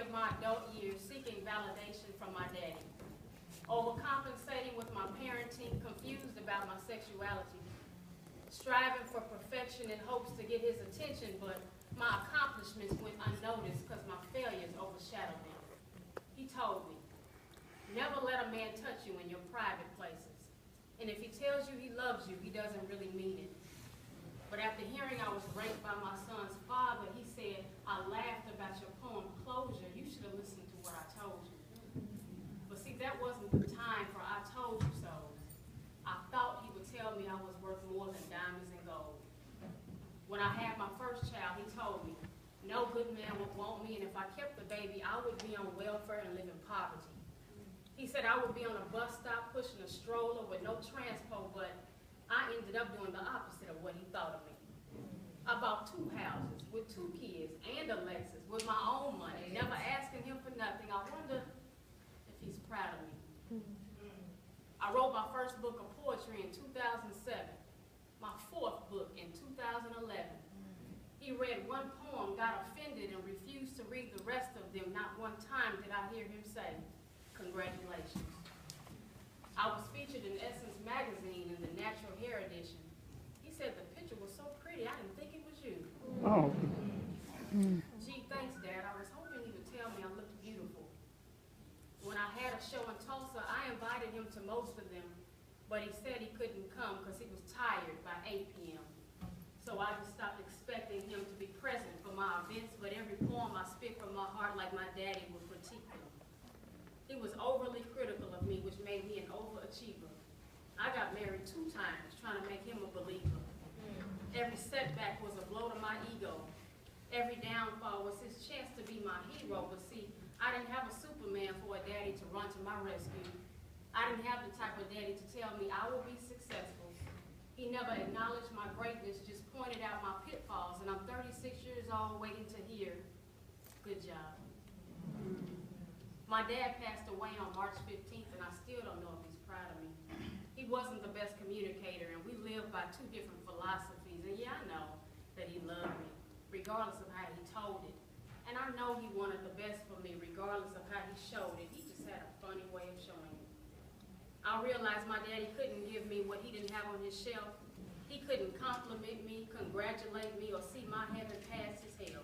of my adult years seeking validation from my daddy, overcompensating with my parenting, confused about my sexuality, striving for perfection in hopes to get his attention, but my accomplishments went unnoticed because my failures overshadowed them. He told me, never let a man touch you in your private places. And if he tells you he loves you, he doesn't really mean it. But after hearing I was raped by my son's father, he said, I laughed about your poem, Closure. You should have listened to what I told you. But see, that wasn't the time for I told you so. I thought he would tell me I was worth more than diamonds and gold. When I had my first child, he told me, no good man would want me, and if I kept the baby, I would be on welfare and live in poverty. He said I would be on a bus stop pushing a stroller with no transpo, but I ended up doing the opposite of what he thought of me. I bought 2 houses with 2 kids and a Lexus with my own money, never asking him for nothing. I wonder if he's proud of me. I wrote my first book of poetry in 2007, my 4th book in 2011. He read one poem, got offended, and refused to read the rest of them. Not one time did I hear him say, congratulations. I was featured in Essence magazine in the Natural Hair edition. He said the picture was so pretty, I didn't think it was you. Oh. Gee, thanks, Dad. I was hoping he would tell me I looked beautiful. When I had a show in Tulsa, I invited him to most of them, but he said he couldn't come because he was tired by 8 p.m. So I just stopped expecting him to be present for my events, but every poem I spit from my heart like my daddy would critique them. He was overly critical of me, which made me an overachiever. I got married 2 times trying to make him a believer. Every setback was a blow to my ego. Every downfall was his chance to be my hero. But see, I didn't have a Superman for a daddy to run to my rescue. I didn't have the type of daddy to tell me I will be successful. He never acknowledged my greatness, just pointed out my pitfalls, and I'm 36 years old waiting to hear, good job. My dad passed away on March 15th, and I still don't know if he's proud of me. He wasn't the best communicator, and we lived by 2 different philosophies. And yeah, I know that he loved me, regardless of how he told it. And I know he wanted the best for me, regardless of how he showed it. He just had a funny way of showing it. I realized my daddy couldn't give me what he didn't have on his shelf. He couldn't compliment me, congratulate me, or see my heaven past his hell.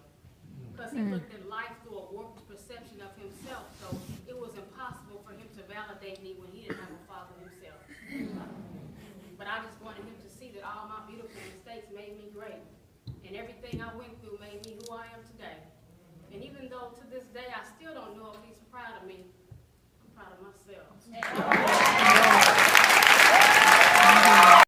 Because he looked at life through a warped perception of himself, so it was impossible for him to validate me when he didn't have a father himself. But I just wanted him to see that all my beautiful mistakes made me great, and everything I went through made me who I am today. And even though to this day I still don't know if he's proud of me, I'm proud of myself.